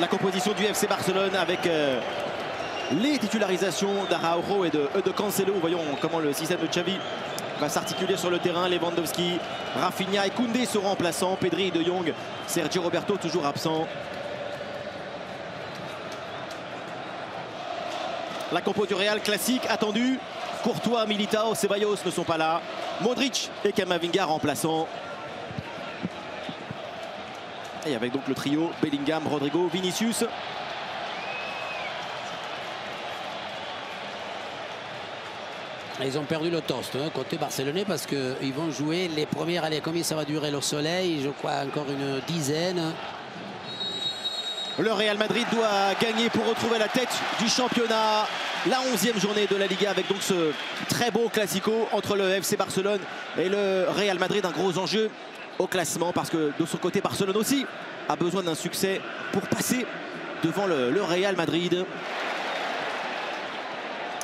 la composition du FC Barcelone avec les titularisations d'Araujo et de Cancelo. Voyons comment le système de Xavi va s'articuler sur le terrain. Lewandowski, Rafinha et Koundé seront remplaçants. Pedri et De Jong, Sergio Roberto toujours absent. La compo du Real classique attendue. Courtois, Militao, Ceballos ne sont pas là. Modric et Camavinga remplaçants. Et avec donc le trio Bellingham, Rodrigo, Vinicius. Ils ont perdu le toast côté barcelonais parce qu'ils vont jouer les premières. Allez, combien ça va durer le soleil? Je crois encore une dizaine. Le Real Madrid doit gagner pour retrouver la tête du championnat. La 11e journée de la Liga avec donc ce très beau classico entre le FC Barcelone et le Real Madrid. Un gros enjeu au classement parce que de son côté Barcelone aussi a besoin d'un succès pour passer devant le Real Madrid.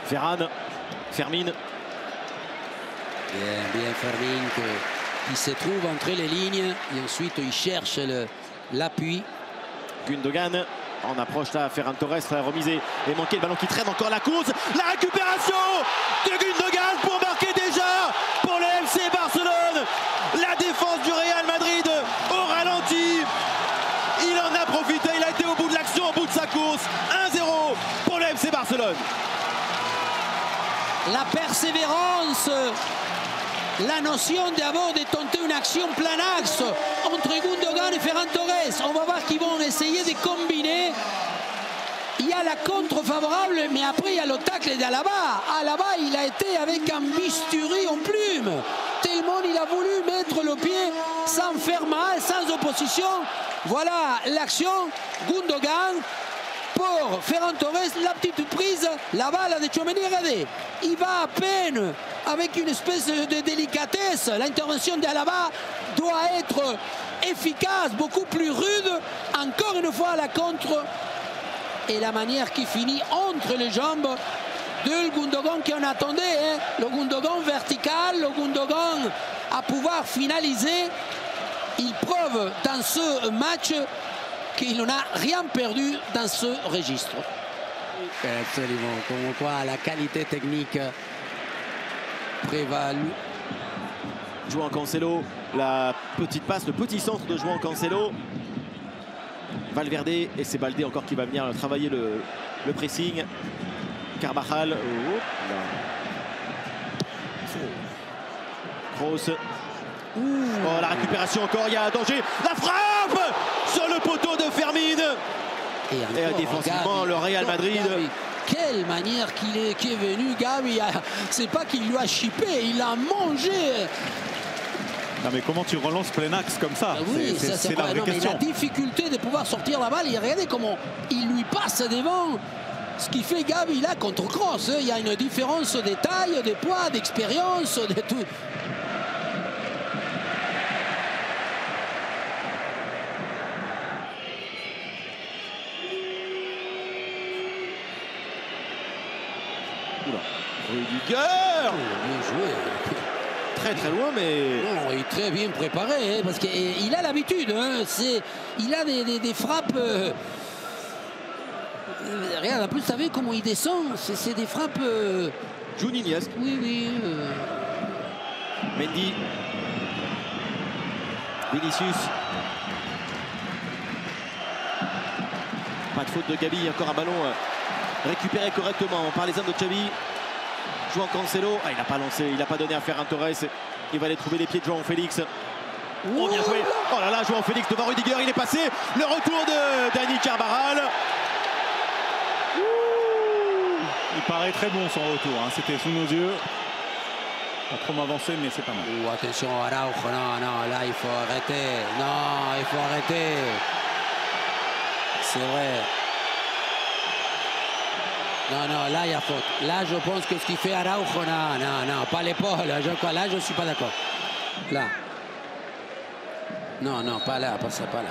Ferran, Fermin. Bien Fermin qui se trouve entre les lignes et ensuite il cherche l'appui. Gundogan en approche là, Ferran Torres va remiser et manquer le ballon qui traîne encore la course. La récupération de Gundogan pour marquer déjà pour le FC Barcelone. La défense du Real Madrid au ralenti. Il en a profité, il a été au bout de l'action, au bout de sa course. 1-0 pour le FC Barcelone. La persévérance, la notion d'abord de tenter une action plein axe entre Gundogan et Ferran Torres. On va voir qu'ils vont essayer de combiner. Il y a la contre favorable, mais après il y a le tacle d'Alaba. Alaba, il a été avec un bistouri en plume. Tellement il a voulu mettre le pied sans faire mal, sans opposition. Voilà l'action. Gundogan pour Ferran Torres, la petite prise, la balle de Tchouaméni, regardez. Il va à peine avec une espèce de délicatesse. L'intervention d'Alaba doit être efficace, beaucoup plus rude. Encore une fois la contre. Et la manière qui finit entre les jambes de Gundogan qu'on attendait. Le Gundogan vertical, le Gundogan à pouvoir finaliser. Il prouve dans ce match qu'il n'a rien perdu dans ce registre. Absolument, comme quoi la qualité technique prévalue. João Cancelo, la petite passe, le petit centre de João Cancelo. Valverde et c'est Baldé encore qui va venir travailler le pressing. Carvajal. Kroos. Oh, la récupération encore, il y a un danger. La frappe sur le poteau de Fermin. Et défensivement, le Real Madrid. Gavi. Quelle manière qui est venu, Gavi. C'est pas qu'il lui a chippé, il a mangé. Non mais comment tu relances plein axe comme ça? Oui, c'est la vraie question. La difficulté de pouvoir sortir la balle, et regardez comment il lui passe devant. Ce qui fait Gavi là contre Kroos. Il y a une différence de taille, de poids, d'expérience, de tout. Rudiger. Bien joué. Très loin, mais... Non, il est très bien préparé, hein, parce qu'il a l'habitude. Hein, il a des frappes... regarde, en plus, vous savez comment il descend. C'est des frappes... Juninho. Oui. Mendy. Vinicius. Pas de faute de Gavi, encore un ballon récupéré correctement par les hommes de Xavi. João Cancelo, il n'a pas lancé, il n'a pas donné à Ferran Torres. Il va aller trouver les pieds de João Félix. Oh, bien joué. Oh là là, João Félix devant Rudiger, il est passé. Le retour de Dani Carvajal. Il paraît très bon son retour, hein. C'était sous nos yeux. Pas trop m'avancer, mais c'est pas mal. Attention, Araujo, non, là il faut arrêter. Non, il faut arrêter. C'est vrai. Non, là il y a faute. Là je pense que ce qu'il fait Araujo, non, pas l'épaule. Là je ne suis pas d'accord. Là. Non, pas là, pas là.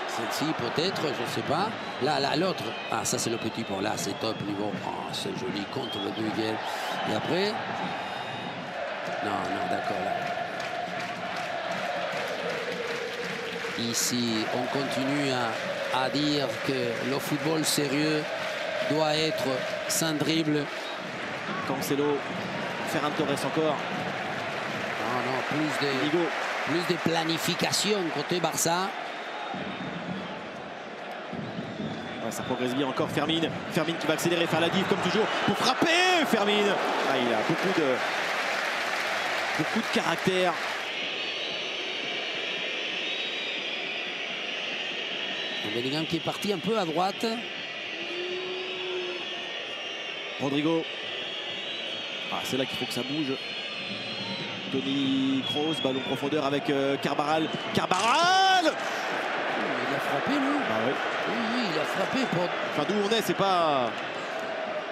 Celle-ci peut-être, je ne sais pas. Là, l'autre. Ah, ça c'est le petit pont. Là c'est top niveau. Oh, c'est joli contre le deuxième. Et après. Non, d'accord là. Ici, on continue à dire que le football sérieux doit être sans dribble. Cancelo, Ferran Torres encore. Non, plus de planification côté Barça. Ouais, ça progresse bien encore. Fermin qui va accélérer, faire la dive comme toujours pour frapper. Fermin, il a beaucoup de caractère. Bellingham qui est parti un peu à droite. Rodrigo. C'est là qu'il faut que ça bouge. Toni Kroos, ballon profondeur avec Carvajal. Carvajal! Il a frappé, lui. Oui, il a frappé. Enfin, d'où on est, c'est pas...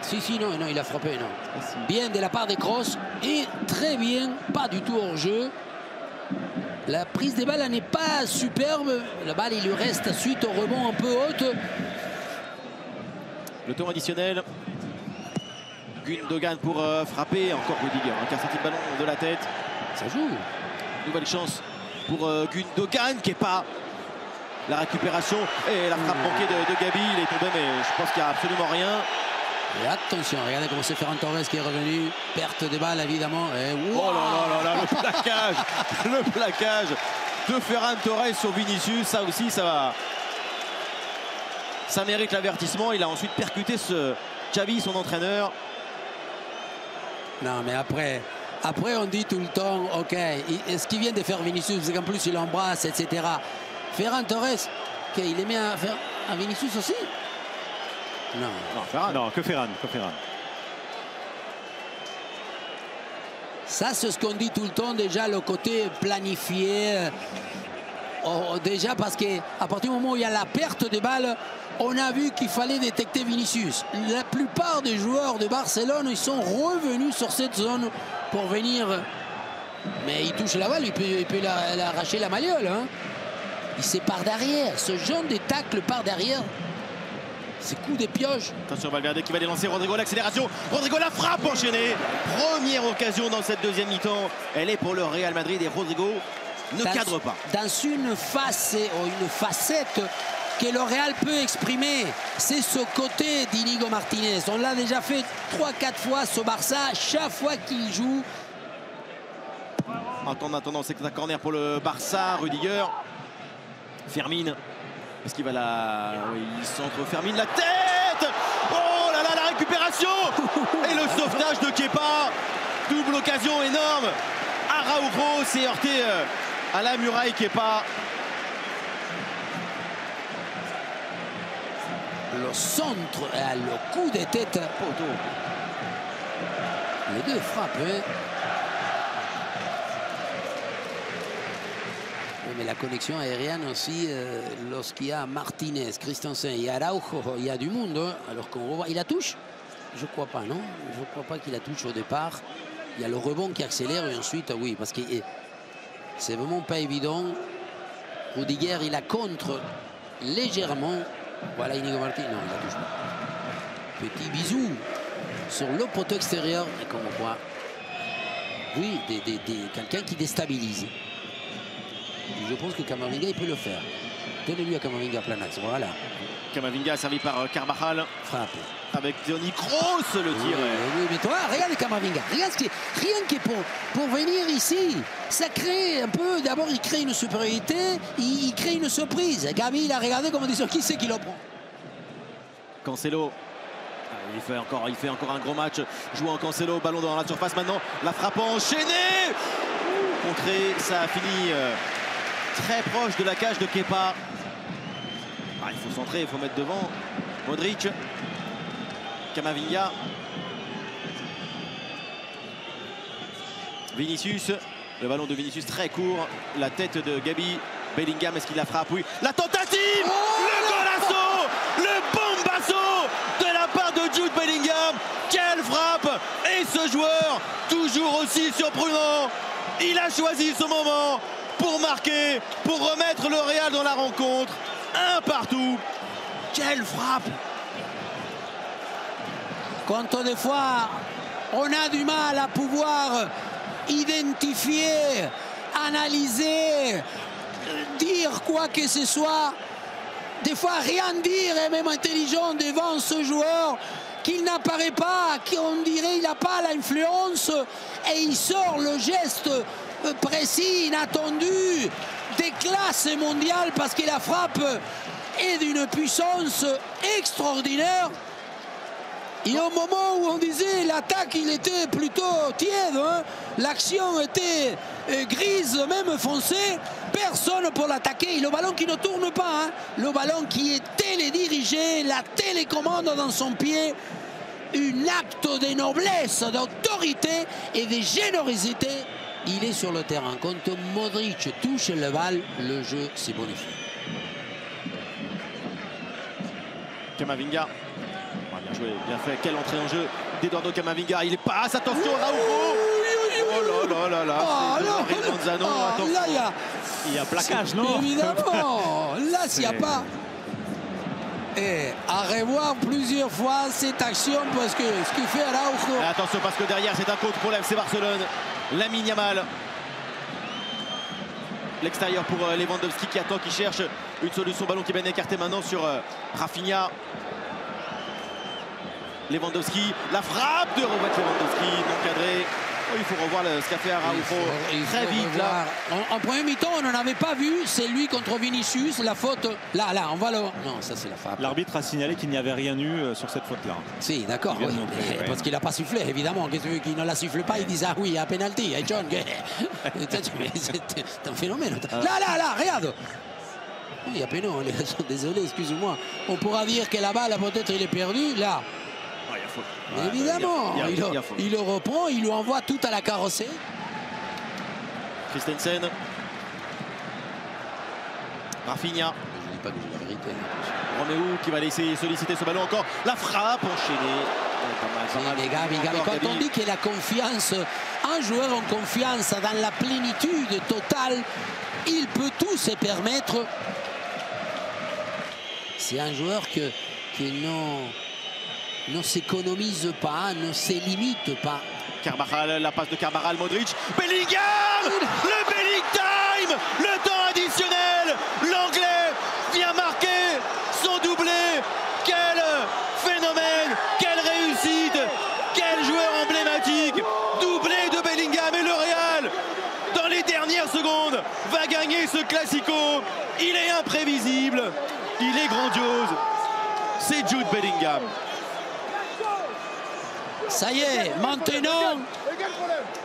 Si, non, il a frappé, non. Bien de la part des Kroos et très bien, pas du tout hors jeu. La prise des balles n'est pas superbe. La balle, il lui reste suite au rebond un peu haute. Le temps additionnel. Gundogan pour frapper. Encore Rudiger qui a sorti le ballon de la tête. Ça joue. Nouvelle chance pour Gundogan qui est pas... La récupération et la frappe manquée de Gabi. Il est tombé, mais je pense qu'il n'y a absolument rien. Et attention, regardez comment c'est Ferran Torres qui est revenu. Perte de balle, évidemment. Et wow. Oh là, le plaquage. Le plaquage de Ferran Torres sur Vinicius. Ça aussi, ça va. Ça mérite l'avertissement. Il a ensuite percuté Xavi, son entraîneur. Non, mais après, on dit tout le temps, ok, ce qu'il vient de faire Vinicius, c'est qu'en plus il embrasse, etc. Ferran Torres, il aimait à Vinicius aussi? Non. Ferran. Non, que Ferran. Ça, c'est ce qu'on dit tout le temps, déjà, le côté planifié. Déjà, parce qu'à partir du moment où il y a la perte de balle, on a vu qu'il fallait détecter Vinicius. La plupart des joueurs de Barcelone, ils sont revenus sur cette zone pour venir. Mais il touche la balle, il peut l'arracher la malleole. Hein. Il sait par derrière. Ce genre de tacle par derrière, c'est coup des pioches. Attention, Valverde qui va délancer Rodrigo, l'accélération. Rodrigo, la frappe enchaînée. Première occasion dans cette deuxième mi-temps. Elle est pour le Real Madrid et Rodrigo ne cadre pas. Dans une facette que le Real peut exprimer, c'est ce côté d'Inigo Martinez. On l'a déjà fait 3-4 fois ce Barça, chaque fois qu'il joue. En attendant, c'est un corner pour le Barça. Rudiger, Fermin. Est-ce qu'il va la... Oui, il centre Fermin, la tête. Oh là là, la récupération. Et le sauvetage de Kepa. Double occasion énorme. Araujo s'est heurté à la muraille. Kepa. Le centre, le coup de tête. Poteau. Les deux frappent. Hein. Mais la connexion aérienne aussi, lorsqu'il y a Martinez, Christensen et Araujo, il y a du monde. Hein, alors qu'on revoit. Il la touche? Je ne crois pas, non? Je ne crois pas qu'il la touche au départ. Il y a le rebond qui accélère et ensuite, oui, parce que c'est vraiment pas évident. Rudiger, il la contre légèrement. Voilà Inigo Martinez. Non, il la touche pas. Petit bisou sur le poteau extérieur. Et comme on voit, oui, quelqu'un qui déstabilise. Je pense que Camavinga, il peut le faire. Donnez-lui à Camavinga à plein axe. Voilà. Camavinga servi par Carvajal. Frappe. Avec Toni Kroos le tir. Oui, mais toi, regarde Camavinga. Regarde rien que pour venir ici, ça crée un peu. D'abord, il crée une supériorité, il crée une surprise. Gabi, il a regardé comme en disant qui c'est qui le prend. Cancelo. Il fait encore un gros match. Jouant Cancelo, ballon dans la surface maintenant. La frappe enchaînée. Contré, ça a fini très proche de la cage de Kepa. Il faut centrer, il faut mettre devant. Modric. Camavinga. Vinicius. Le ballon de Vinicius très court. La tête de Gabi. Bellingham, est-ce qu'il la frappe? Oui. La tentative. Le golasso. Le bombasso de la part de Jude Bellingham. Quelle frappe. Et ce joueur, toujours aussi surprenant. Il a choisi ce moment pour marquer, pour remettre le Real dans la rencontre. Un partout. Quelle frappe. Quand des fois, on a du mal à pouvoir identifier, analyser, dire quoi que ce soit, des fois rien dire, et même intelligent devant ce joueur qu'il n'apparaît pas, qu'on dirait il n'a pas l'influence, et il sort le geste précis, inattendu, des classes mondiales, parce que la frappe est d'une puissance extraordinaire. Et au moment où on disait l'attaque, il était plutôt tiède, hein, l'action était grise, même foncée, personne pour l'attaquer. Le ballon qui ne tourne pas, hein, le ballon qui est télédirigé, la télécommande dans son pied, un acte de noblesse, d'autorité et de générosité. Il est sur le terrain. Quand Modric touche le bal, le jeu s'est bonifié. Camavinga. Bien joué, bien fait. Quelle entrée en jeu d'Eduardo Camavinga. Il passe, attention, Araujo. Oh là là là là. Manzano, là, il y a plaquage, non? Évidemment. Là, s'il n'y a pas. Et à revoir plusieurs fois cette action, parce que ce qu'il fait Araujo. Attention, parce que derrière, c'est un contre pour l'FC Barcelone. Lamine Yamal. L'extérieur pour Lewandowski qui attend, qui cherche une solution. Ballon qui est bien écarté maintenant sur Rafinha. Lewandowski, la frappe de Robert Lewandowski, non cadré. Oh, il faut revoir ce qu'a fait Araujo très vite là. En premier mi-temps, on n'en avait pas vu. C'est lui contre Vinicius, la faute. Là, on va le. Non, ça c'est la frappe. L'arbitre a signalé qu'il n'y avait rien eu sur cette faute-là. Si, d'accord. Oui, parce qu'il n'a pas sifflé, évidemment. Qu'est-ce qu'il ne la siffle pas? Il disait ah oui, il y a penalty. Hey John, c'est un phénomène. Là, regarde. Il y a pénal, les gars sont désolés, excusez-moi. On pourra dire que la balle, peut-être, il est perdu. Là. Ouais, évidemment, il le reprend, il lui envoie tout à la carrossée. Christensen. Rafinha. Je ne dis pas que j'ai la vérité. Roméo qui va laisser solliciter ce ballon encore. La frappe enchaînée. Pas mal. Les gars, quand on dit que la confiance, un joueur en confiance dans la plénitude totale, il peut tout se permettre. C'est un joueur qui ne s'économise pas, ne se limite pas. Carvajal, la passe de Carvajal, Modric, Bellingham, le Belling time, le temps additionnel, l'anglais vient marquer son doublé. Quel phénomène, quelle réussite, quel joueur emblématique, doublé de Bellingham, et le Real, dans les dernières secondes, va gagner ce classico. Il est imprévisible, il est grandiose, c'est Jude Bellingham. Ça y est, maintenant,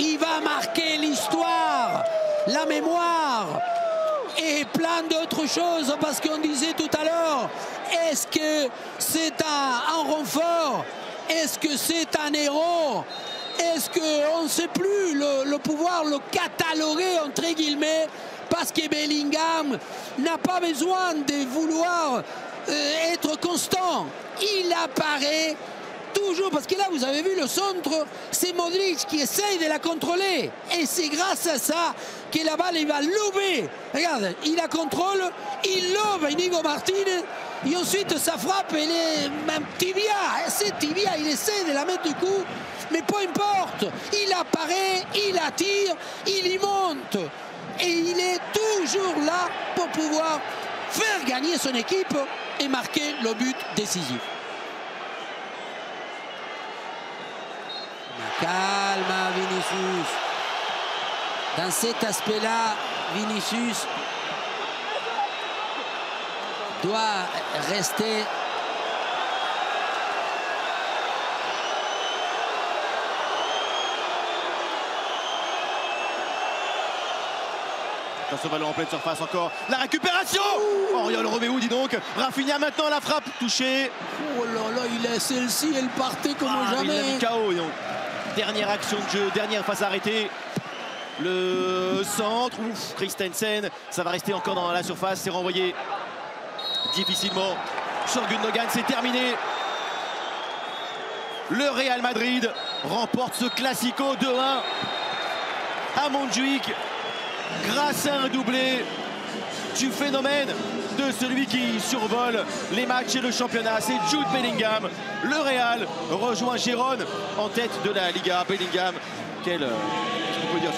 il va marquer l'histoire, la mémoire et plein d'autres choses, parce qu'on disait tout à l'heure, est-ce que c'est un renfort? Est-ce que c'est un héros? Est-ce qu'on ne sait plus le pouvoir le cataloguer, entre guillemets, parce que Bellingham n'a pas besoin de vouloir être constant. Il apparaît toujours, parce que là vous avez vu le centre, c'est Modric qui essaye de la contrôler, et c'est grâce à ça que la balle il va lober. Regarde, il la contrôle, il lobe Inigo Martinez, et ensuite sa frappe, elle est même tibia, c'est tibia, il essaie de la mettre du coup, mais peu importe, il apparaît, il attire, il y monte, et il est toujours là pour pouvoir faire gagner son équipe et marquer le but décisif. Calme Vinicius. Dans cet aspect-là, Vinicius doit rester dans ce ballon en pleine surface encore. La récupération. Oriol Roméo, dis donc. Rafinha maintenant la frappe touchée. Oh là là, celle-ci, elle partait comme jamais. Il a mis KO. Donc, dernière action de jeu, dernière phase arrêtée. Le centre, Christensen, ça va rester encore dans la surface, c'est renvoyé difficilement sur Gundogan, c'est terminé. Le Real Madrid remporte ce Classico 2-1 à Montjuic grâce à un doublé du phénomène de celui qui survole les matchs et le championnat, c'est Jude Bellingham. Le Real rejoint Gérone en tête de la Liga. Bellingham, quel, on peut dire